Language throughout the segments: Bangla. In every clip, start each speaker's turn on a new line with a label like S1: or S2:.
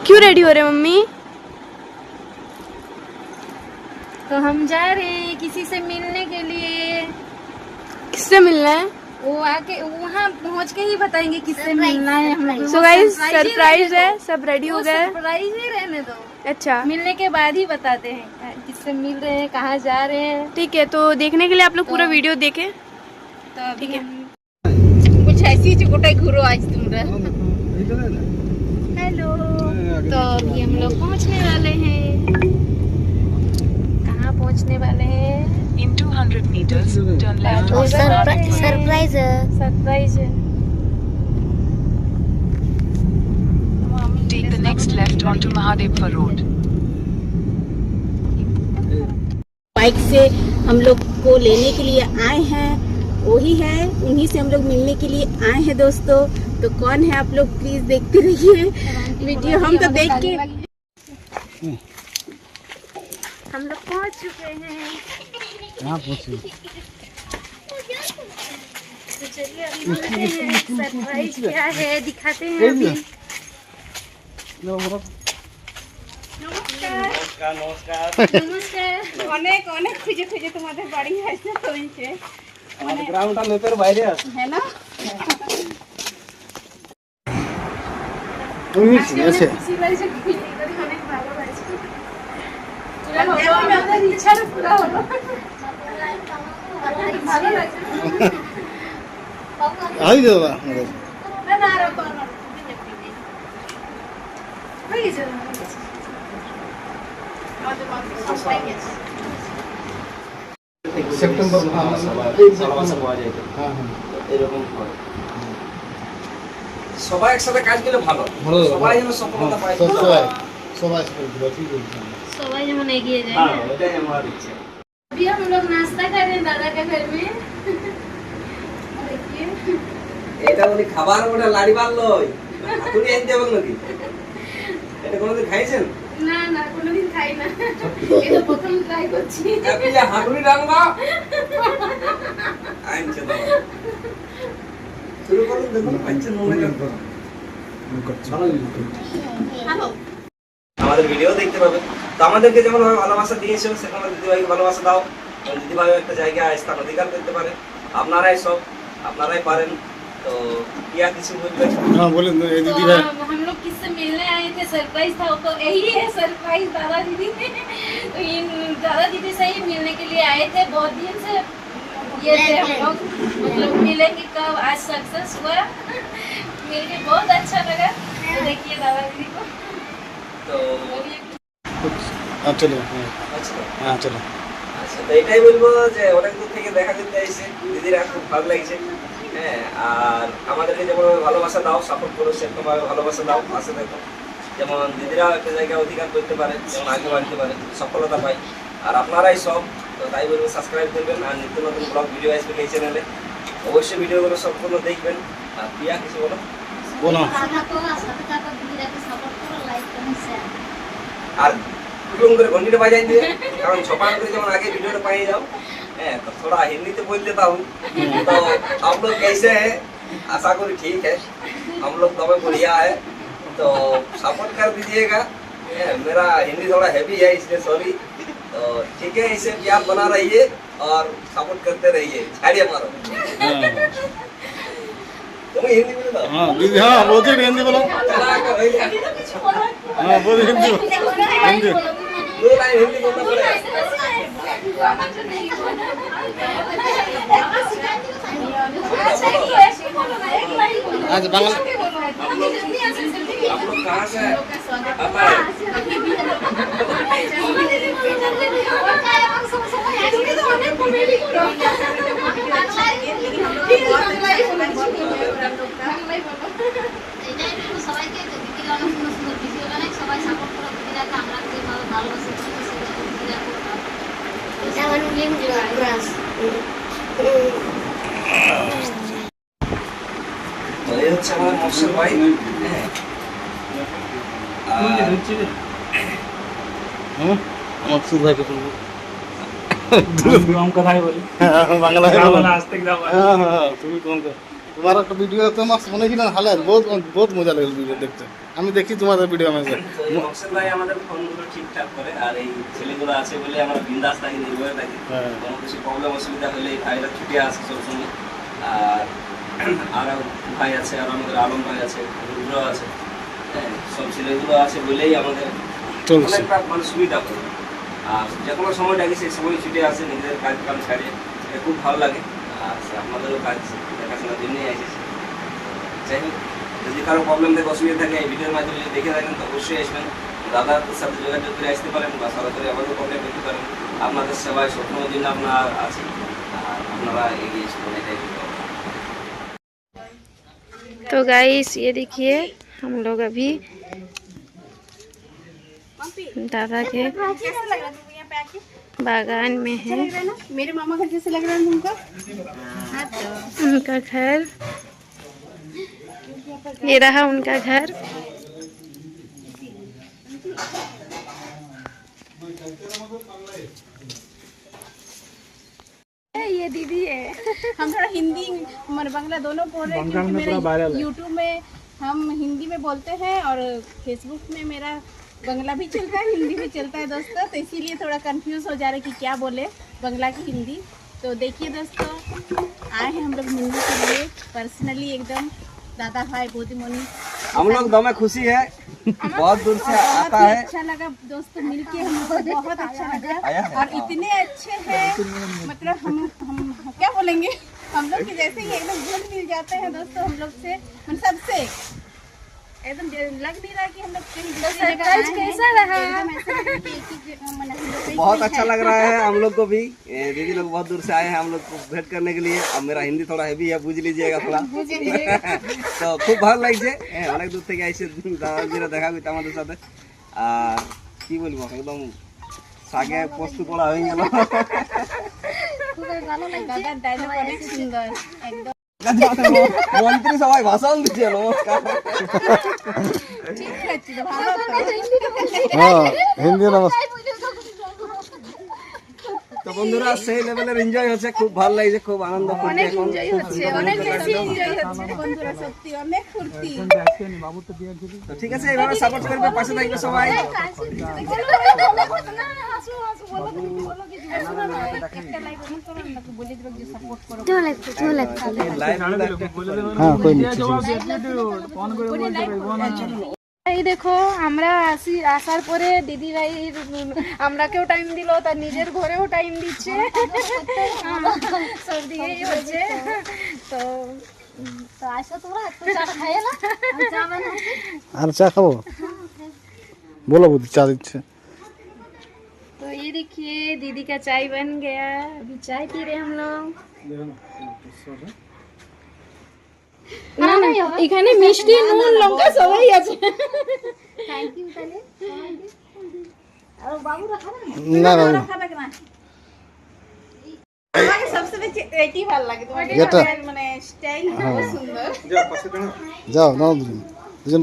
S1: क्यों रेडी हो रहे मम्मी?
S2: तो हम जा रहे हैं किसी से मिलने के लिए।
S1: किससे मिलना है?
S2: वो आके वहाँ पहुँच के ही बताएंगे किससे मिलना है हम लोग।
S1: सो गाइस सरप्राइज है, सब रेडी हो गए।
S2: सरप्राइज ही रहने दो,
S1: अच्छा
S2: मिलने के बाद ही बताते हैं किससे मिल रहे हैं, कहाँ जा रहे हैं।
S1: ठीक है, तो देखने के लिए आप लोग पूरा वीडियो देखें।
S2: तो अभी कुछ ऐसी चुकोटाई घूरो आज तुम। हेलो, तो अभी हम लोग पहुँचने वाले हैं। कहाँ पहुँचने वाले हैं?
S3: In 200 meters, turn left.
S2: Surprise है, सरप्राइज है।
S3: Take the next left onto Mahadevpur Road.
S4: Bike से हम लोग को लेने के लिए आए हैं, वही है, उन्हीं से हम लोग मिलने के लिए आए हैं दोस्तों। तो कौन है आप लोग प्लीज देखते रहिए वीडियो। हम तो देख के
S2: हम लोग पहुँच चुके हैं।
S5: कहाँ पहुँचे?
S2: तो चलिए अभी मिलते हैं, सरप्राइज क्या है दिखाते हैं अभी।
S5: नमस्कार।
S2: नमस्कार।
S4: অনেক অনেক খুঁজে খুঁজে তোমাদের বাড়ি আসতে হয়েছে,
S5: আমাদের গ্রামটা নেপের বাইরে আছে।
S4: है ना?
S5: আছে।
S2: খুশি লাগছে, অনেক ভালো লাগছে। আমাদের ইচ্ছাটা পুরো হলো। ভালো লাগছে।
S5: আই দাদা আমাদের।
S2: না না আর হয়ে গেছে। আমাদের সব হয়ে গেছে।
S5: সেপ্টেম্বর
S6: ভালোবাসা পাওয়া যায়।
S5: হ্যাঁ হ্যাঁ
S6: এরকম হয়। সবাই একসাথে কাজ করলে ভালো, সবাই যেন সফলতা পায়।
S5: সবাই ঠিক বলছেন।
S2: সবাই যেমন এগিয়ে যায়।
S6: হ্যাঁ, ওটাই আমার ইচ্ছা।
S2: अभी हम लोग नाश्ता कर रहे हैं दादा के घर में। देखिए
S6: এটা উনি খাবার ওটা লাড়িবার লই, হাতুড়ি আনতে হবে নাকি? এটা কোনোদিন খাইছেন?
S2: না না কোনোদিন খাই না, এটা প্রথম ট্রাই করছি।
S6: আপনি যে হাতুড়ি রান্না আনছে তো শুরু করুন, দেখুন পাচ্ছেন মনে করুন। আমাদের ভিডিও দেখতে পাবে, তো আমাদেরকে যেমন ভালোবাসা দিয়েছো সেখানে দিদিভাইকে ভালোবাসা দাও। দিদিভাই একটা জায়গায় স্থান অধিকার করতে পারে, আপনারাই সব, আপনারাই পারেন। তো क्या কিছু বলবেন?
S5: हाँ बोले दीदी
S2: तो
S5: भाई।
S2: हम लोग किससे मिलने आए थे, सरप्राइज था, तो यही है सरप्राइज दादा दीदी। तो इन दादा दीदी से ही मिलने के लिए आए थे, बहुत दिन से ये थे हम लोग, मतलब मिलेंगे कब, आज सक्सेस हुआ। मिलके बहुत अच्छा लगा। तो देखिए दादा दीदी को
S6: তো
S5: हाँ चलो
S6: আচ্ছা
S5: हाँ चलो।
S6: আচ্ছা, তো এটাই বলবো যে অনেক দূর থেকে দেখা করতে এসে দিদিরা খুব ভালো লাগছে। হ্যাঁ, আর আমাদেরকে যেমন ভালোবাসা দাও, সাপোর্ট করো, সেরকমভাবে ভালোবাসা দাও, পাশে দেখো। যেমন দিদিরা একটা জায়গায় অধিকার করতে পারে, যেমন আগে বাড়তে পারে, সফলতা পায়। আর আপনারাই সব, তো তাই বলবো সাবস্ক্রাইব করবেন। আর নিত্য নতুন ব্লগ ভিডিও আসবে এই চ্যানেলে, অবশ্যই ভিডিওগুলো সম্পূর্ণ দেখবেন। আর প্রিয়া কিছু বলো?
S5: बोलो।
S6: আর টুকুম করে ঘন্টিটা বাজাই দিয়ে, কারণ ছপান করে যেমন आगे वीडियो पाई जाओ। हैं, तो थोड़ा हिंदी तो बोल देता हूँ। तो आप लोग कैसे हैं? आशा करो ठीक है, हम लोग तो बढ़िया है, तो सपोर्ट कर दीजिएगा। मेरा हिंदी थोड़ा हैवी है इसलिए सॉरी। तो ठीक है, इसे प्यार बना रहिए और सपोर्ट करते रहिए। झाड़िए मारो। तुम हिंदी बोलो ना?
S5: हाँ दीदी हाँ बोलते हिंदी बोलो। हाँ बोलो हिंदी हिंदी।
S6: दो लाइन हिंदी बोलना पड़ेगा।
S5: आज बांग्ला
S6: आप लोग कहाँ से हैं?
S7: সবাইকে দিদির অনেক সুন্দর সুন্দর ভিডিও বানাই, সবাই সাপোর্ট করো দিদিরাকে, আমরা যেভাবে ভালোবাসি
S6: তো এই হচ্ছে আমাদের মৎস্যের ভাই।
S5: हाँ मकसूद भाई को बोलो।
S8: हम कथाई बोली
S5: हाँ बांग्ला है बोलो।
S8: आज तक
S5: हाँ हाँ तुम कौन का তোমার একটা ভিডিও তোমার মনে ছিল হালে বহুত বহুত মজা লাগে ভিডিও দেখতে আমি দেখি তোমাদের ভিডিও আমি
S6: তো এই মকসেদ ভাই আমাদের ফোনগুলো ঠিকঠাক করে, আর এই ছেলেগুলো আছে বলে আমরা বিন্দাস থাকি, নির্ভয়ে থাকি।
S5: হ্যাঁ।
S6: কোনো কিছু প্রবলেম অসুবিধা হলে এই ভাইরা ছুটে আসে সবসময়। আর ভাই আছে, আর আমাদের আলম ভাই আছে, রুদ্র আছে, হ্যাঁ, সব ছেলেগুলো আছে বলেই আমাদের
S5: চলছে।
S6: অনেকটা মানে সুবিধা করে। আর যে কোনো সময় ডাকি সেই সময় ছুটে আসে, নিজেদের কাজ কাম ছাড়িয়ে, এটা খুব ভালো লাগে। আর আপনাদেরও কাজ দেখাশোনার জন্যই এসেছে। যাই হোক, যদি কারো প্রবলেম থাকে, অসুবিধা থাকে, এই ভিডিওর মাধ্যমে যদি দেখে থাকেন তো অবশ্যই আসবেন, দাদার সাথে যোগাযোগ করে আসতে পারেন বা সরাসরি আমাদের কন্ট্যাক্ট করতে পারেন। আপনাদের সেবায় সবসময় জন্য আমরা আছি, আর আপনারা এগিয়ে চলুন, এটাই বলবো।
S1: तो गाइस ये देखिए हम लोग अभी दादा के
S4: कैसा लग रहा है तुमको यहाँ पे आके?
S1: बागान में
S4: अच्छा
S1: है।
S4: लग रहा है ना? मेरे मामा घर जैसे लग रहा है तुमको? हाँ तो
S1: उनका घर, ये रहा उनका घर।
S4: ये दीदी है। हम थोड़ा हिंदी और बांग्ला दोनों बोल रहे हैं क्योंकि मेरा यूट्यूब में हम हिंदी में बोलते हैं और फेसबुक में मेरा बांग्ला भी चलता है, हिंदी भी चलता है दोस्तों, तो इसीलिए थोड़ा कंफ्यूज हो जा रहा है कि क्या बोले, बांग्ला की हिंदी। तो देखिए दोस्तों, आए हैं हम लोग मिलने के लिए पर्सनली एकदम दादा भाई बोधी मोनी।
S6: हम लोग दमे खुशी है, बहुत दूर से आता
S4: बहुत ही
S6: है।
S4: अच्छा लगा दोस्तों मिलके, हम लोग को बहुत अच्छा लगा
S6: आया है।
S4: और इतने अच्छे हैं, मतलब हम क्या बोलेंगे, हम लोग के जैसे ही एकदम घुल मिल जाते हैं दोस्तों हम लोग से, हम सबसे एकदम लग नहीं रहा कि हम लोग कहीं दूसरी जगह आए हैं।
S1: कैसा रहा?
S4: एकदम ऐसा लग रहा है कि एक ही जगह, मतलब हम लोग कहीं
S6: बहुत
S4: पे
S6: अच्छा
S4: हैं।
S6: लग रहा है हम लोग को भी। दीदी लोग बहुत दूर से आए हैं हम लोग को भेंट करने के लिए। अब मेरा हिंदी थोड़ा हैवी है, बुझ लीजिएगा थोड़ा। তো খুব ভালো লাগছে, হ্যাঁ, অনেক দূর থেকে এসে দাদাজিরা দেখা করতে আমাদের সাথে। আর কি বলবো, একদম সাগে পোস্ট করা হয়ে গেল।
S4: দাদার ডায়লগ অনেক সুন্দর একদম।
S6: মন্ত্রী সবাই ভাষণ দিচ্ছে, নমস্কার।
S4: ঠিক আছে তো, ভালো তো।
S5: হ্যাঁ হিন্দি নমস্কার।
S6: তো বন্ধুরা সেই লেভেলের এনজয় হচ্ছে, খুব ভালো লাগছে, খুব আনন্দ করছে
S4: অনেক
S6: এখন।
S4: এনজয় হচ্ছে, অনেক বেশি এনজয় হচ্ছে বন্ধুরা, সত্যি অনেক ফুর্তি।
S6: তো ঠিক আছে, এইভাবে সাপোর্ট করবে, পাশে থাকবে সবাই।
S5: হ্যাঁ কই নি
S1: এই দেখো আমরা আসার পরে দিদি ভাই আমরাকেও টাইম দিল, তার নিজের ঘরেও টাইম দিচ্ছে, সব দিকেই হচ্ছে। তো
S7: আসো তোমরা একটু চা খাইয়ে না, চা বানাও।
S5: আর চা খাবো, बोलो बुद्धि चा দিচ্ছে।
S1: तो ये देखिए दीदी का चाय बन गया, अभी चाय पी रहे हम लोग। না না এখানে মিষ্টি নুন লঙ্কা সবাই আছে।
S7: থ্যাংক ইউ তাহলে। আর বাবুরা খাবে
S5: না
S7: না?
S5: না
S4: খাবে না? তোমাকে सबसे বেশি এটাই ভালো লাগে, তোমার
S5: এটা?
S4: মানে স্টাইল খুব সুন্দর।
S5: যাও নাও দুজন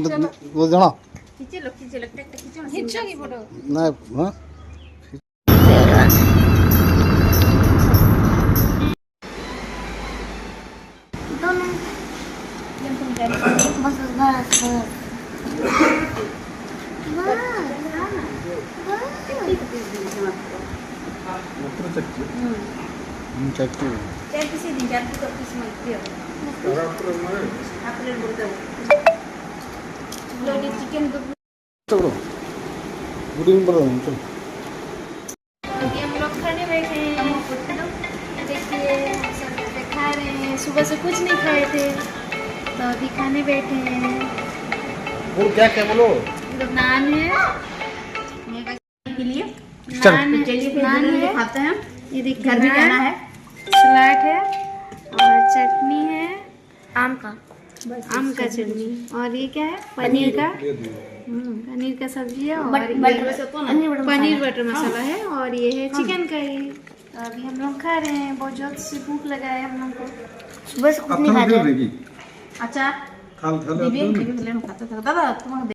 S5: জানো
S4: খিচে লোক একটা খিচে
S1: খিচ্ছো কি ফটো?
S5: না হ্যাঁ
S7: बस बस
S5: চাকরি
S4: চার পিসে দিন, চার পিস মত দিও। আপনার বলতে লোকে চিকেন দো।
S5: চলো গুড ইভিনিং বলো চলো।
S1: अभी हम लोग खाने बैठे हैं, देखिए सब खा रहे हैं, सुबह से कुछ नहीं खाए थे तो अभी खाने बैठे हैं।
S5: बोल क्या क्या बोलो
S1: तो नान है,
S4: के लिए
S5: चल
S1: नान
S4: चलिए फिर
S1: नान
S4: धीरे-धीरे
S1: है,
S4: खाते हैं।
S1: ये देखिए
S4: घर भी
S1: नान,
S4: जाना है।
S1: सलाद है और चटनी है आम का चटनी, और ये क्या है पनीर का पनीर का सब्जी है, और पनीर बटर मसाला है, और ये है चिकन करी। तो अभी हम लोग खा रहे हैं, बहुत जोर से भूख लगा है हम लोग को।
S7: सुबह से कुछ नहीं खाते।
S4: আচ্ছা দিবি, খাতে থাকো দাদা তোমাকে